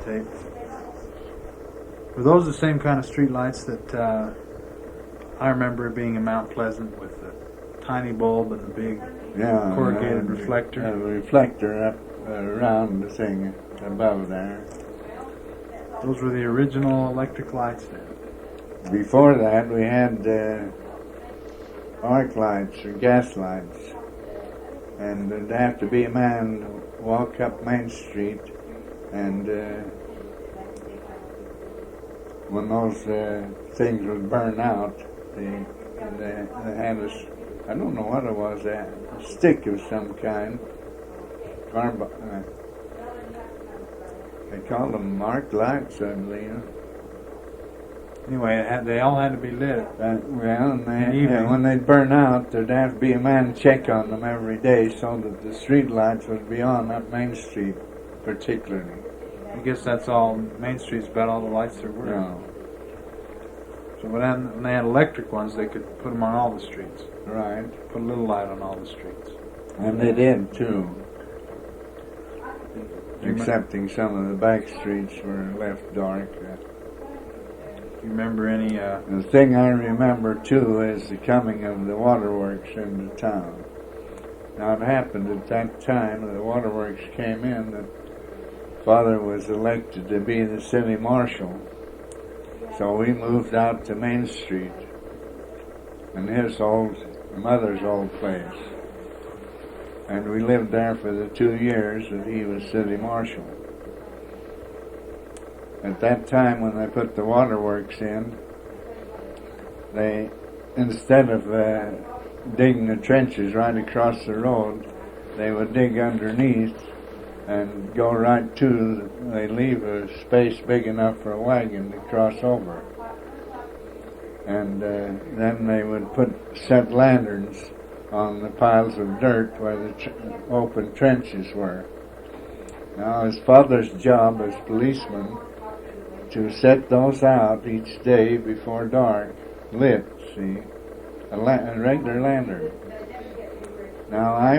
tape. Were those the same kind of street lights that I remember being in Mount Pleasant with the tiny bulb and the big corrugated reflector? A reflector up around the thing above there. Those were the original electric lights then. Before that, we had arc lights or gas lights, and there'd have to be a man walk up Main Street, and when those things would burn out, they had I don't know what it was, a stick of some kind. They called them arc lights, I believe. Anyway, they all had to be lit. When they'd burn out, there'd have to be a man check on them every day so that the street lights would be on up Main Street, particularly. I guess that's all. Main Street's about all the lights there were. No. So when they had electric ones, they could put them on all the streets. Right. Put a little light on all the streets. And they did, too. Excepting some of the back streets were left dark. Do you remember any... The thing I remember, too, is the coming of the waterworks into town. Now, it happened at that time the waterworks came in that Father was elected to be the city marshal. So we moved out to Main Street in his mother's old place. And we lived there for the 2 years that he was city marshal. At that time, when they put the waterworks in, they, instead of digging the trenches right across the road, they would dig underneath and go right to, they leave a space big enough for a wagon to cross over. And then they would set lanterns on the piles of dirt where the open trenches were. Now, his father's job as policeman to set those out each day before dark, lit, see, a regular lantern. Now, I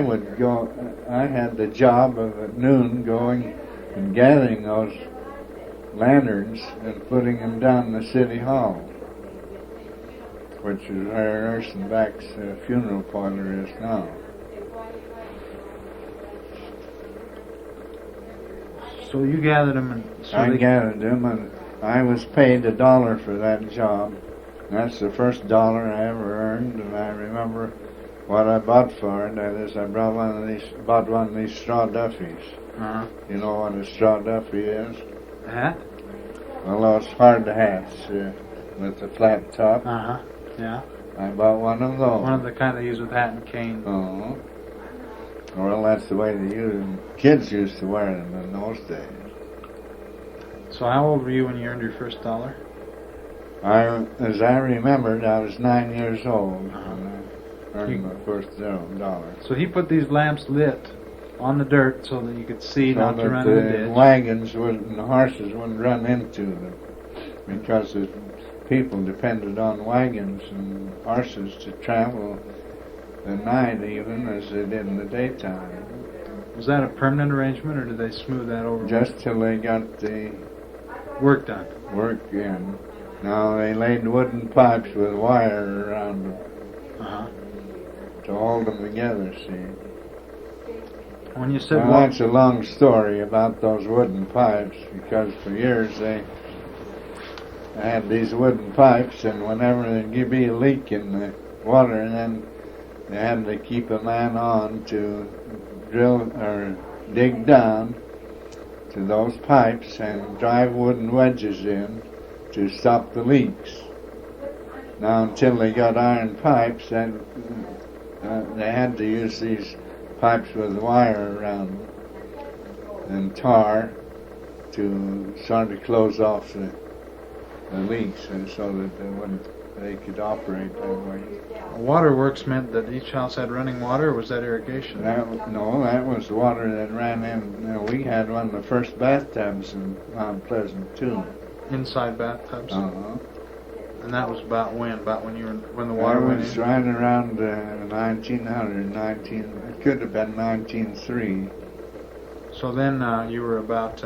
had the job of at noon going and gathering those lanterns and putting them down in the city hall, which is where Erson Back's funeral parlor is now. So you gathered them and... I gathered them, and I was paid $1 for that job. That's the first $1 I ever earned, and I remember what I bought for it. That is, I bought one of these straw duffies. Uh-huh. You know what a straw duffy is? A hat? Well, those hard hats with the flat top. Uh-huh, yeah. I bought one of those. One of the kind they use with hat and cane. Oh. Well, that's the way kids used to wear them in those days. So how old were you when you earned your first $1? As I remembered, I was 9 years old when I earned my first $1. So he put these lamps lit on the dirt so that you could see not to run in the ditch. Wagons and the horses wouldn't run into them, because the people depended on wagons and horses to travel at night even as they did in the daytime. Was that a permanent arrangement, or did they smooth that over? Just till they got the work done. Work in. Now they laid wooden pipes with wire around them to hold them together, see. When you said that's a long story about those wooden pipes, because for years they had these wooden pipes, and whenever there'd be a leak in the water, and then they had to keep a man on to drill or dig down to those pipes and drive wooden wedges in to stop the leaks. Now, until they got iron pipes, and they had to use these pipes with wire around them and tar to sort of close off the leaks, and so that they could operate that way. Waterworks meant that each house had running water, or was that irrigation? No, that was water that ran in. We had one of the first bathtubs in Mount Pleasant, too. Inside bathtubs? Uh-huh. And that was about when? About when the water went in? It was right around 1900, it could have been 1903. So then you were about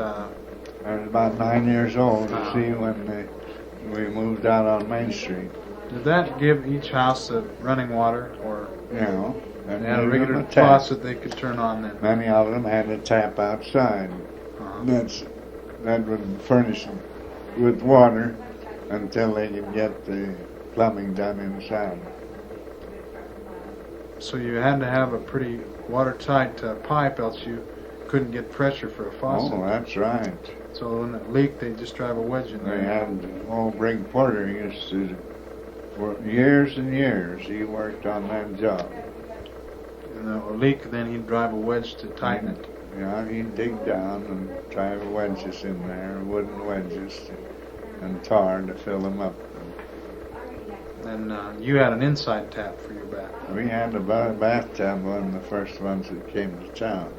I was about 9 years old, you see, when we moved out on Main Street. Did that give each house a running water, or You know, and they had a they regular had a tap. faucet they could turn on then? Many of them had a tap outside. That would furnish them with water until they could get the plumbing done inside. So you had to have a pretty watertight pipe, else you couldn't get pressure for a faucet. Oh, that's right. So when it leaked, they just drive a wedge in there. They had old Brig Porter used to, for years and years, he worked on that job. And a leak, then he'd drive a wedge to tighten it. Yeah, he'd dig down and drive wedges in there, wooden wedges, and tar to fill them up. And you had an inside tap for your bath. We had a bathtub, one of the first ones that came to town.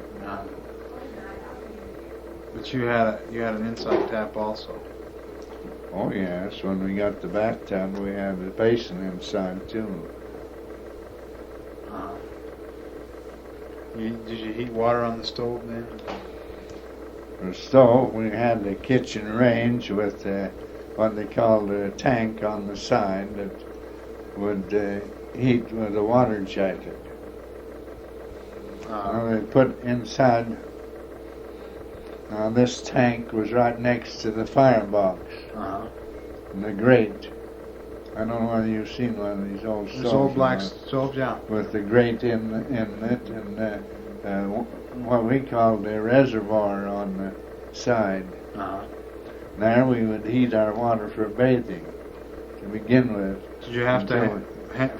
But you had an inside tap also. Oh yes, when we got the bathtub, we had the basin inside too. Did you heat water on the stove then? The stove, we had the kitchen range with what they called a tank on the side that would heat with a water jacket. They put inside. This tank was right next to the firebox. And the grate. I don't know whether you've seen one of these old stoves. This old black stove, yeah. With the grate in it and what we called a reservoir on the side. There we would heat our water for bathing to begin with. Did you have to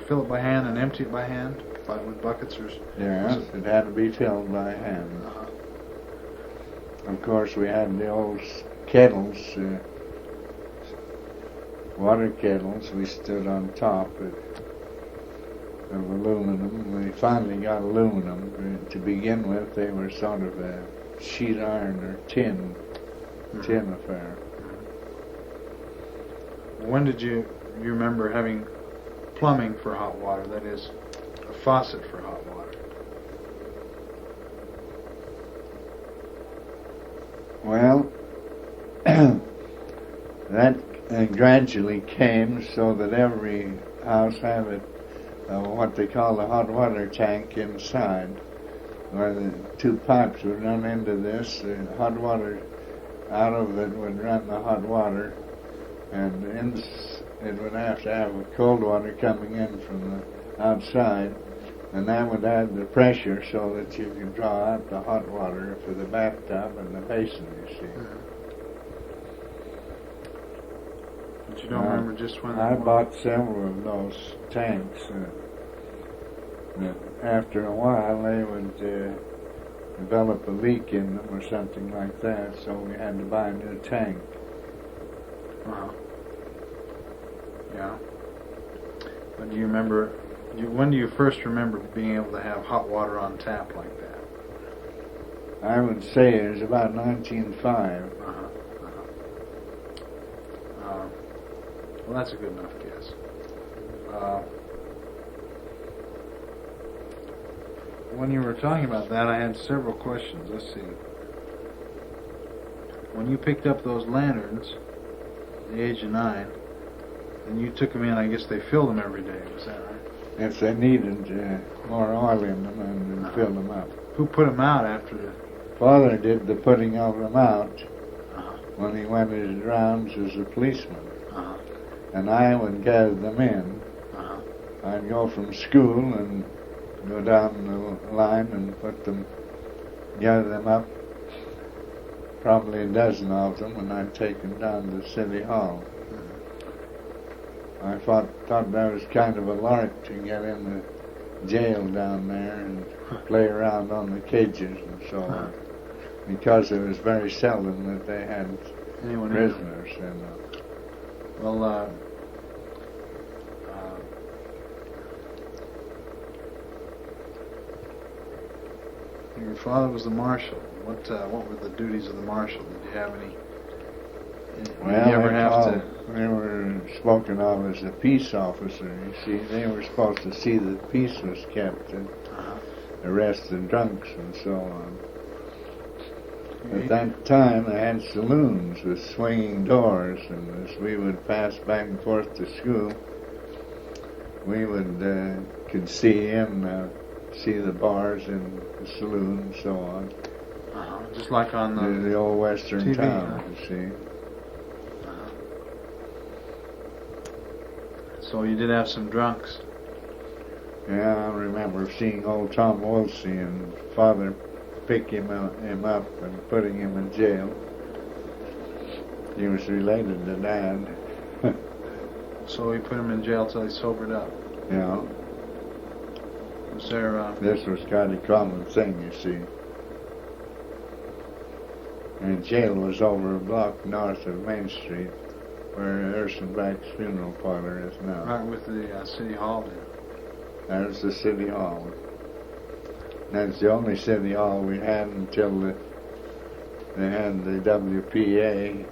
fill it by hand and empty it by hand? With buckets or? Yes, it had to be filled by hand. Of course, we had the old kettles, water kettles. We stood on top of aluminum. We finally got aluminum. To begin with, they were sort of a sheet iron or tin affair. When did you remember having plumbing for hot water? That is, a faucet for hot water. Well, that gradually came so that every house had what they call a hot water tank inside, where the two pipes would run into this. The hot water out of it would run the hot water, and it would have to have cold water coming in from the outside, and that would add the pressure so that you could draw out the hot water for the bathtub and the basin, you see. But you don't remember just when? I bought several of those tanks. After a while, they would develop a leak in them or something like that, so we had to buy a new tank. Yeah. But do you remember? When do you first remember being able to have hot water on tap like that? I would say it was about 1905. Well, that's a good enough guess. When you were talking about that, I had several questions. Let's see. When you picked up those lanterns at the age of 9, and you took them in, I guess they filled them every day. Was that right? If they needed more oil in them, and filled them up. Who put them out after the? Father did the putting of them out when he went his rounds as a policeman. And I would gather them in. I'd go from school and go down the line and gather them up, probably a dozen of them, and I'd take them down to City Hall. I thought that was kind of a lark to get in the jail down there and play around on the cages and so on, because it was very seldom that they had prisoners in them. Well, your father was the marshal. What were the duties of the marshal? Did you have any? Well, you ever have to? They were spoken of as a peace officer. You see, they were supposed to see that peace was kept and arrest the drunks and so on. At that time, they had saloons with swinging doors, and as we would pass back and forth to school, we would could see him, see the bars in the saloon and so on. Just like on The old western TV, town, you see. So you did have some drunks. Yeah, I remember seeing old Tom Wolsey and Father pick him up and putting him in jail. He was related to Dad. So he put him in jail till he sobered up. Yeah. Was there? This was kind of a common thing, you see. And jail was over a block north of Main Street, where Ersenbach's funeral parlor is now. Right with the city hall there. There's the city hall. That's the only city hall we had until they had the WPA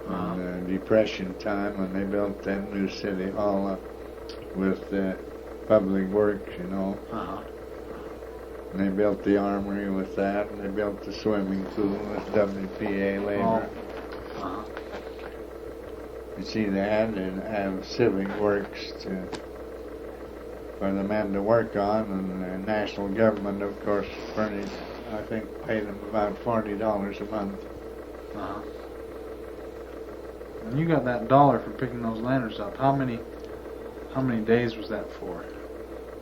in the Depression time when they built that new city hall up with public works, you know. And they built the armory with that, and they built the swimming pool with WPA labor. You see, they had to have civic works for the men to work on, and the national government, of course, furnished, I think, paid them about $40 a month. And you got that $1 for picking those lanterns up. How many days was that for?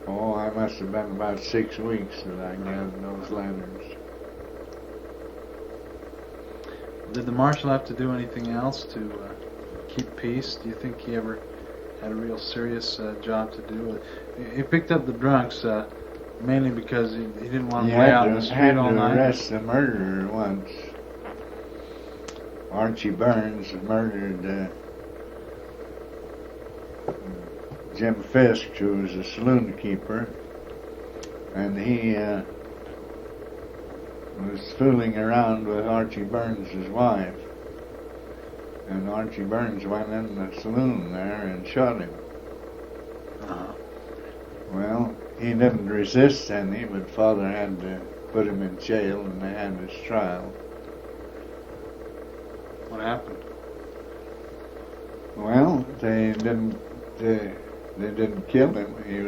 Oh, I must have been about 6 weeks that I gathered those lanterns. Did the marshal have to do anything else to keep peace? Do you think he ever had a real serious job to do? He picked up the drunks mainly because he didn't want them lay out in the street all night. He had to arrest the murderer once. Archie Burns murdered Jim Fisk, who was a saloon keeper, and he was fooling around with Archie Burns' wife. And Archie Burns went in the saloon there and shot him. Well, he didn't resist any, but Father had to put him in jail, and they had his trial. What happened? Well, they didn't kill him. He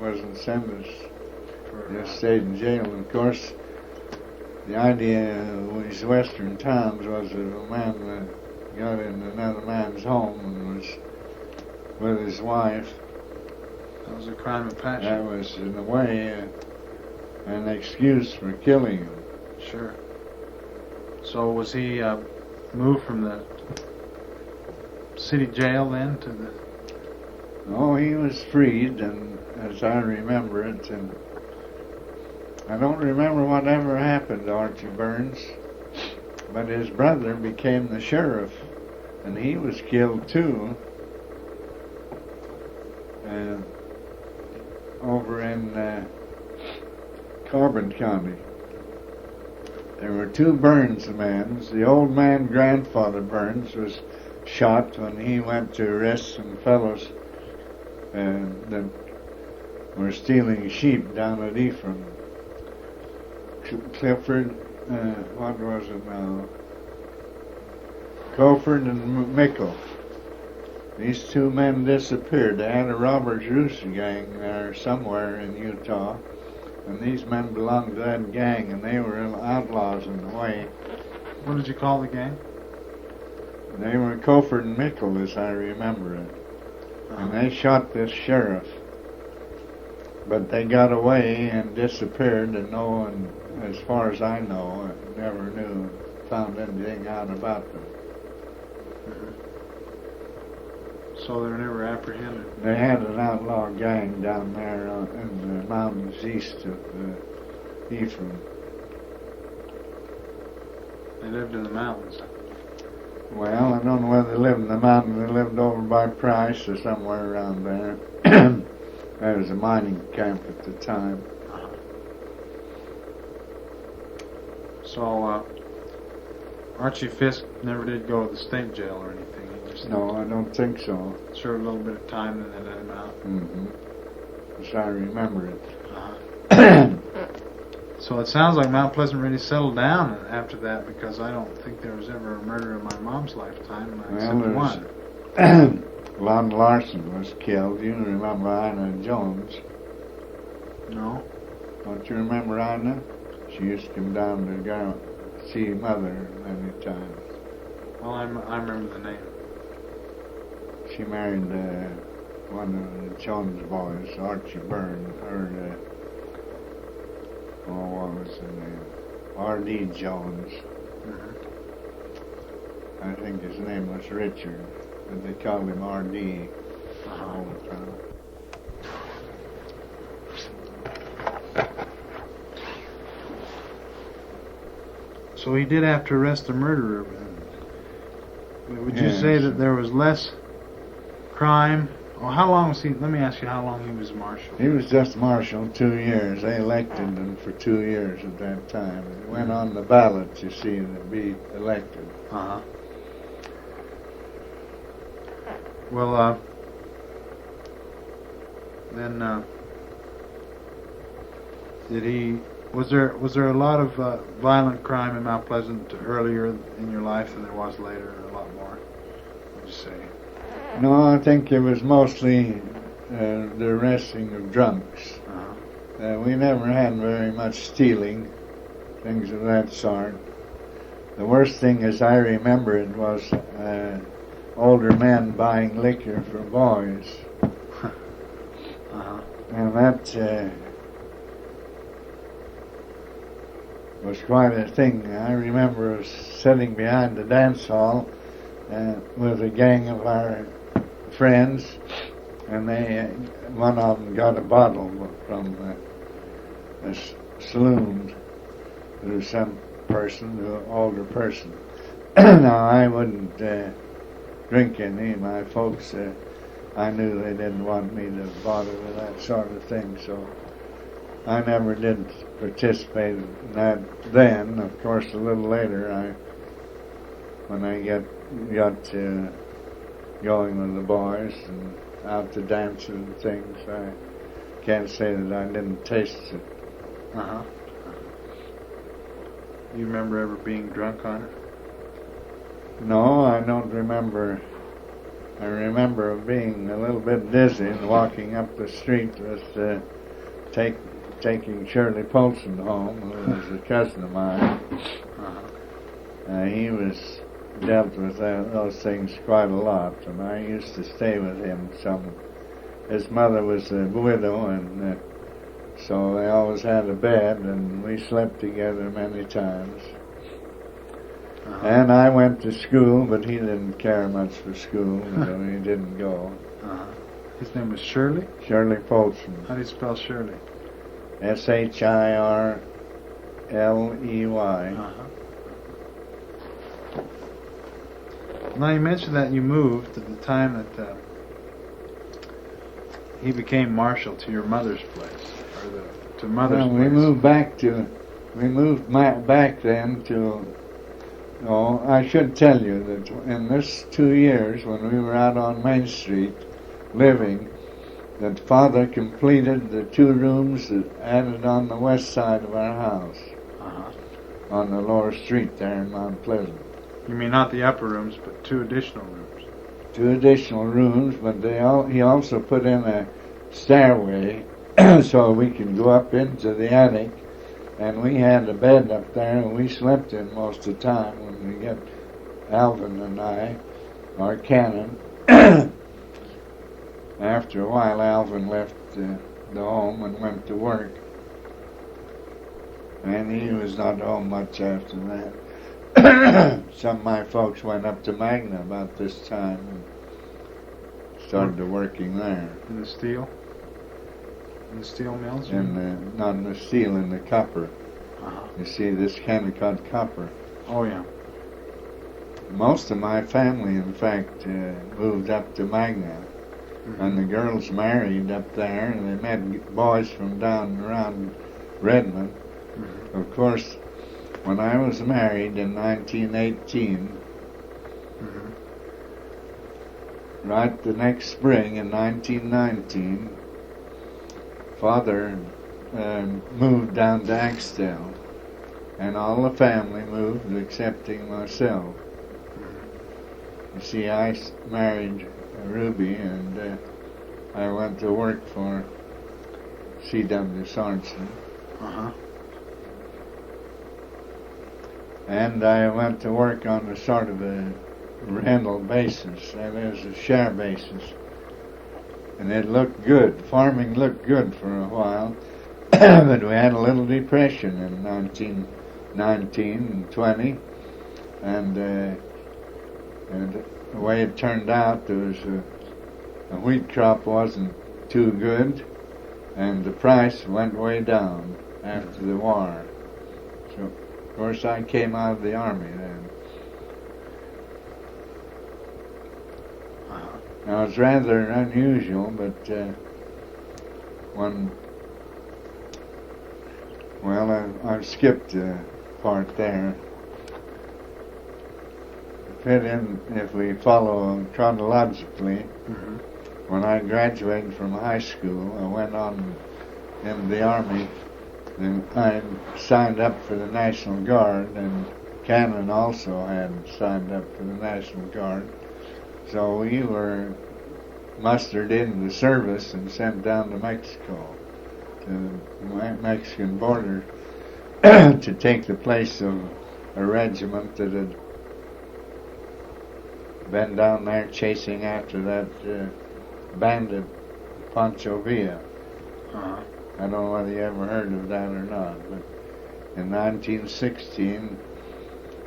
wasn't sentenced. He just stayed in jail. And of course, the idea of these western towns was that a man got in another man's home and was with his wife. That was a crime of passion. That was, in a way, an excuse for killing him. Sure. So was he moved from the city jail then to the... Oh, he was freed, and as I remember it, and I don't remember whatever happened to Archie Burns, but his brother became the sheriff, and he was killed too, over in Carbon County. There were two Burns men. The old man, Grandfather Burns, was shot when he went to arrest some fellows that were stealing sheep down at Ephraim. Clifford, what was it now? Coford and Mickle. These two men disappeared. They had a robbers roost gang there somewhere in Utah, and these men belonged to that gang, and they were outlaws in the way. What did you call the gang? They were Coford and Mickle, as I remember it. And they shot this sheriff. But they got away and disappeared, and no one, as far as I know, never found anything out about them. So they were never apprehended? They had an outlaw gang down there in the mountains east of Ephraim. They lived in the mountains? Well, I don't know whether they lived in the mountains. They lived over by Price or somewhere around there. There was a mining camp at the time. So, Archie Fisk never did go to the state jail or anything? No, I don't think so. Served a little bit of time and then let him out? As I remember it. So it sounds like Mount Pleasant really settled down after that, because I don't think there was ever a murder in my mom's lifetime, except one. Lon Larson was killed. You remember Ina Jones? No? Don't you remember Ina? She used to come down to go see Mother many times. Well, I remember the name. She married one of the Jones boys, Archie Byrne, what was his name? R.D. Jones. Mm-hmm. I think his name was Richard, but they called him R.D. all the time. So he did have to arrest the murderer. Would you say that there was less crime? Or how long was he? Let me ask you, how long he was marshal? He was just marshal 2 years. They elected him for 2 years at that time. He went on the ballot, you see, to be elected. Uh-huh. Well, then, was there a lot of violent crime in Mount Pleasant earlier in your life than there was later, a lot more, would you say? No, I think it was mostly the arresting of drunks. Uh-huh. We never had very much stealing, things of that sort. The worst thing, as I remember it, was older men buying liquor for boys. Uh-huh. And that was quite a thing. I remember sitting behind the dance hall with a gang of our friends, and one of them got a bottle from a saloon through some person, an older person. Now, I wouldn't drink any. My folks, I knew they didn't want me to bother with that sort of thing, so I never did participate in that then. Of course, a little later, when I got going with the boys and out to dances and things, I can't say that I didn't taste it. Uh-huh. You remember ever being drunk on it? No, I don't remember. I remember being a little bit dizzy and walking up the street with taking Shirley Polson home, who was a cousin of mine. Uh-huh. He was dealt with those things quite a lot, and I used to stay with him some. His mother was a widow, and so they always had a bed, and we slept together many times. Uh-huh. And I went to school, but he didn't care much for school, so he didn't go. Uh-huh. His name was Shirley? Shirley Polson. How do you spell Shirley? Shirley. Uh-huh. Now, you mentioned that you moved at the time that he became marshal to your mother's place, or to mother's place. We moved back then to. No, I should tell you that in this 2 years, when we were out on Main Street living, that Father completed the 2 rooms that added on the west side of our house, on the lower street there in Mount Pleasant. You mean not the upper rooms, but 2 additional rooms? 2 additional rooms, but he also put in a stairway so we can go up into the attic. And we had a bed up there, and we slept in most of the time when we get Alvin and I, our canon. After a while, Alvin left the home and went to work. And he was not home much after that. Some of my folks went up to Magna about this time and started working there. In the steel? In the steel mills? Not in the steel, in the copper. Uh-huh. You see, this Kennecott copper. Oh, yeah. Most of my family, in fact, moved up to Magna. Mm-hmm. And the girls married up there, and they met boys from down around Redmond. Mm-hmm. Of course, when I was married in 1918, mm-hmm. right the next spring in 1919, Father moved down to Axtell, and all the family moved excepting myself. You see, I married Ruby, and I went to work for C.W. Sorensen. Uh-huh. And I went to work on a sort of a rental basis, that is, a share basis. And it looked good. Farming looked good for a while, but we had a little depression in 1919 and 20, and the way it turned out, there was a wheat crop wasn't too good, and the price went way down after the war. So, of course, I came out of the army then. Now, it's rather unusual, but I've skipped a part there. Fit in, if we follow chronologically, when I graduated from high school, I went on in the Army, and I signed up for the National Guard, and Cannon also had signed up for the National Guard. So we were mustered into service and sent down to Mexico, to the Mexican border, to take the place of a regiment that had been down there chasing after that bandit Pancho Villa. Uh-huh. I don't know whether you ever heard of that or not, but in 1916,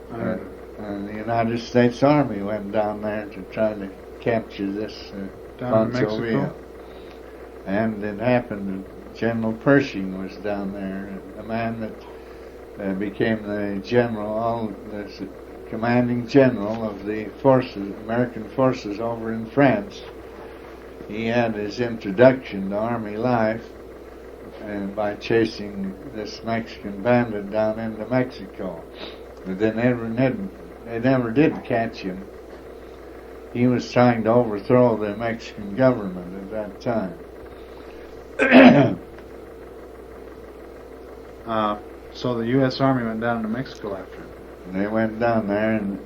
the United States Army went down there to try to capture this Pancho Villa. And it happened that General Pershing was down there, a man that became the commanding general of the forces, American forces over in France. He had his introduction to Army life and by chasing this Mexican bandit down into They never did catch him. He was trying to overthrow the Mexican government at that time. So the U.S. Army went down to Mexico after him. They went down there, and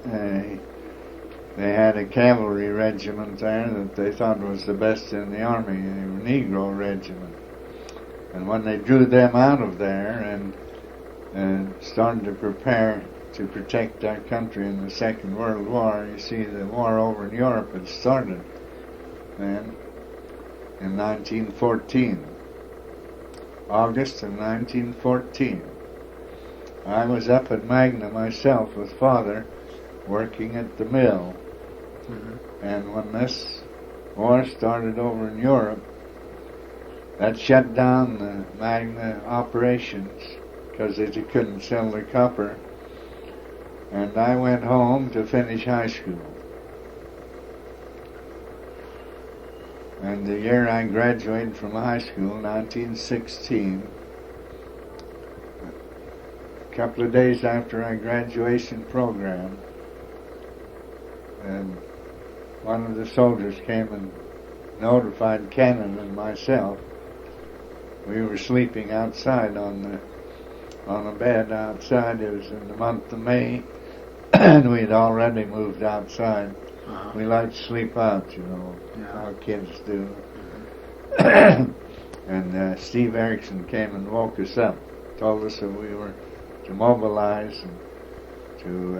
they had a cavalry regiment there that they thought was the best in the army, a Negro regiment. And when they drew them out of there and started to prepare to protect our country in the Second World War, you see, the war over in Europe had started then in 1914, August of 1914. I was up at Magna myself with Father, working at the mill. And when this war started over in Europe, that shut down the Magna operations because they couldn't sell the copper. And I went home to finish high school. And the year I graduated from high school, 1916, a couple of days after our graduation program, and one of the soldiers came and notified Cannon and myself. We were sleeping outside on a bed outside. It was in the month of May, and we'd already moved outside. We like to sleep out, you know, how kids do. And Steve Erickson came and woke us up, told us that we were to mobilize and to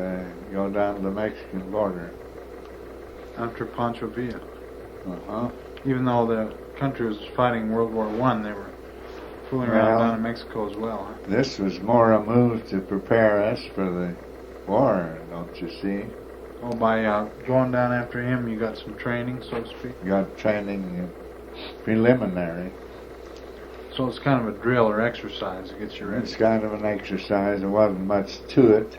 go down to the Mexican border. After Pancho Villa. Uh-huh. Even though the country was fighting World War I, they were fooling around down in Mexico as well. Huh? This was more a move to prepare us for the war, don't you see? Oh, by going down after him, you got some training, so to speak? You got training preliminary. So it's kind of a drill or exercise to get you ready. It's kind of an exercise. There wasn't much to it,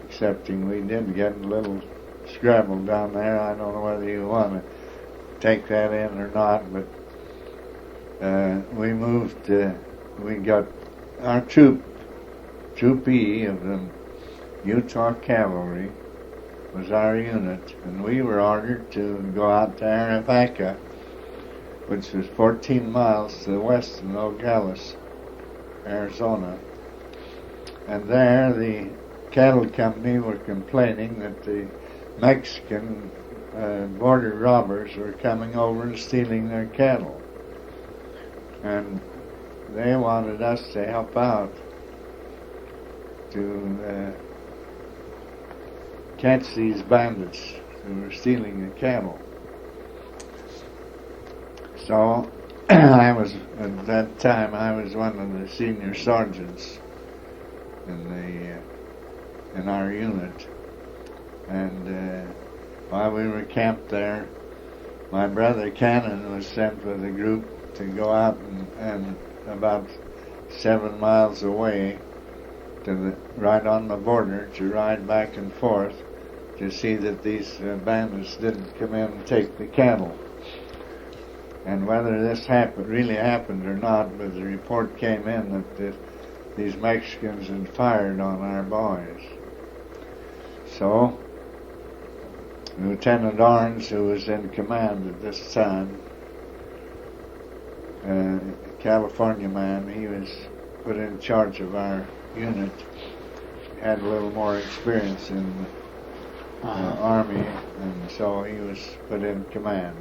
excepting we did get a little scrabble down there. I don't know whether you want to take that in or not, but we moved, we got our Troop E of the Utah Cavalry was our unit, and we were ordered to go out to Arivaca, which was 14 miles to the west of Nogales, Arizona. And there the cattle company were complaining that the Mexican border robbers were coming over and stealing their cattle. And they wanted us to help out to catch these bandits who were stealing the cattle. So at that time I was one of the senior sergeants in our unit, and while we were camped there, my brother Cannon was sent with a group to go out and about 7 miles away right on the border to ride back and forth to see that these bandits didn't come in and take the cattle. And whether this really happened or not, but the report came in that these Mexicans had fired on our boys. So Lieutenant Arns, who was in command at this time, a California man, he was put in charge of our unit, had a little more experience in the Army, and so he was put in command.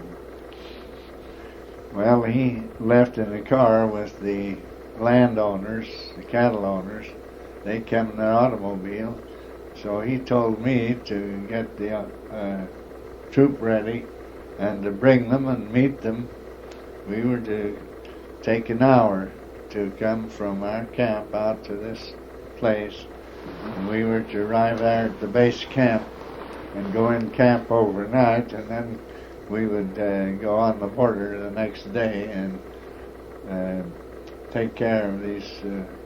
Well, he left in a car with the landowners, the cattle owners. They came in their automobile, so he told me to get the troop ready and to bring them and meet them. We were to take an hour to come from our camp out to this place, and we were to arrive there at the base camp and go in camp overnight, and then we would go on the border the next day and take care of these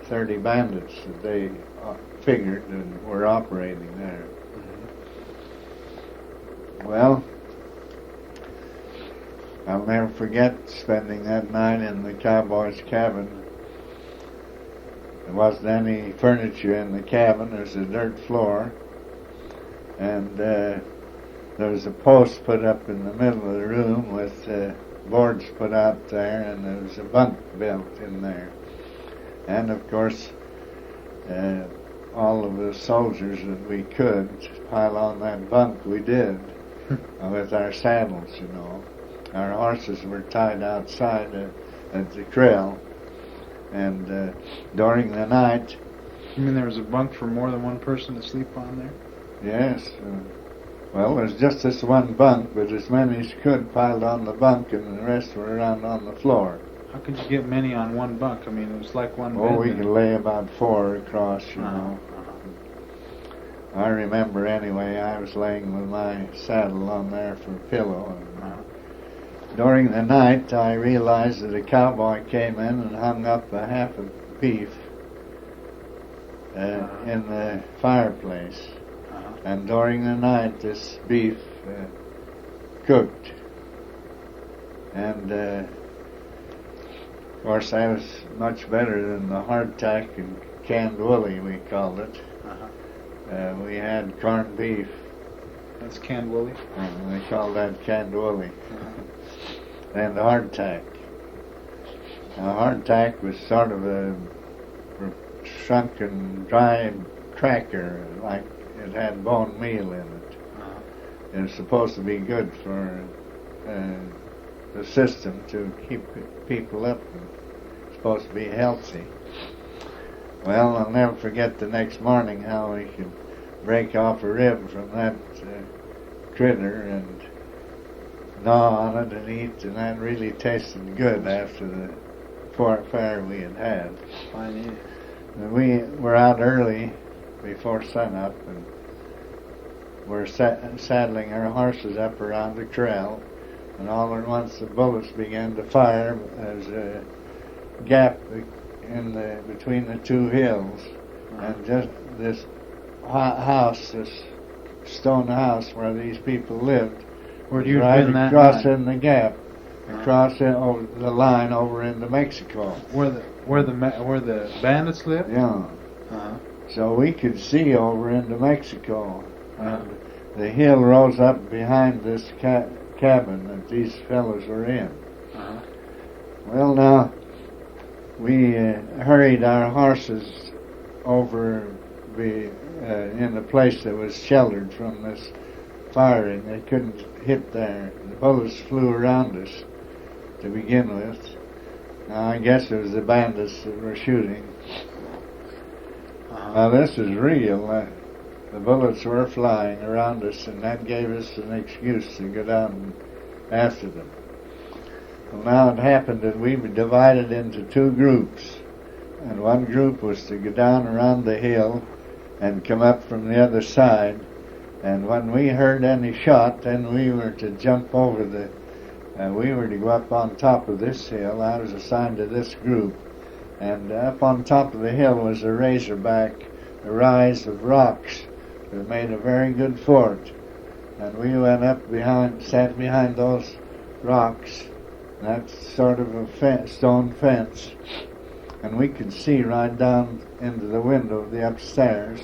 30 bandits that they figured and were operating there. Well, I'll never forget spending that night in the cowboy's cabin. There wasn't any furniture in the cabin. There was a dirt floor, and there was a post put up in the middle of the room with boards put out there, and there was a bunk built in there. And of course, all of the soldiers that we could pile on that bunk, we did, with our saddles, you know. Our horses were tied outside at the trail, and during the night... You mean there was a bunk for more than one person to sleep on there? Yes. Well, there's just this one bunk, but as many as could piled on the bunk, and the rest were around on the floor. How could you get many on one bunk? I mean, it was like one bed. Oh, we could lay about 4 across, you know. I remember anyway, I was laying with my saddle on there for a pillow. And during the night, I realized that a cowboy came in and hung up a half a beef in the fireplace. And during the night, this beef cooked. And of course, that was much better than the hardtack and canned woolly, we called it. We had corned beef. That's canned woolly? They called that canned woolly. And hardtack. Now, hardtack was sort of a shrunken, dry cracker, like it had bone meal in it. It was supposed to be good for the system to keep people up, and supposed to be healthy. Well, I'll never forget the next morning how we could break off a rib from that critter and gnaw on it and eat, and that really tasted good after the fare we had had. Fine eating. We were out early before sunup, and we're saddling our horses up around the trail, and all at once the bullets began to fire. There's a gap between the two hills, and just this house, this stone house where these people lived, where you right been that across night? in the gap, across over the line over into Mexico. Where the bandits lived? Yeah. So we could see over into Mexico, and the hill rose up behind this cabin that these fellows were in. Well, now, we hurried our horses over in a place that was sheltered from this firing. They couldn't hit there. The bullets flew around us to begin with. Now, I guess it was the bandits that were shooting. Now this is real. The bullets were flying around us, and that gave us an excuse to go down after them. Well, now it happened that we were divided into two groups, and one group was to go down around the hill and come up from the other side, and when we heard any shot, then we were to jump over we were to go up on top of this hill. I was assigned to this group, and up on top of the hill was a razorback, a rise of rocks that made a very good fort, and we went up sat behind those rocks. That's sort of a stone fence, and we could see right down into the window of the upstairs.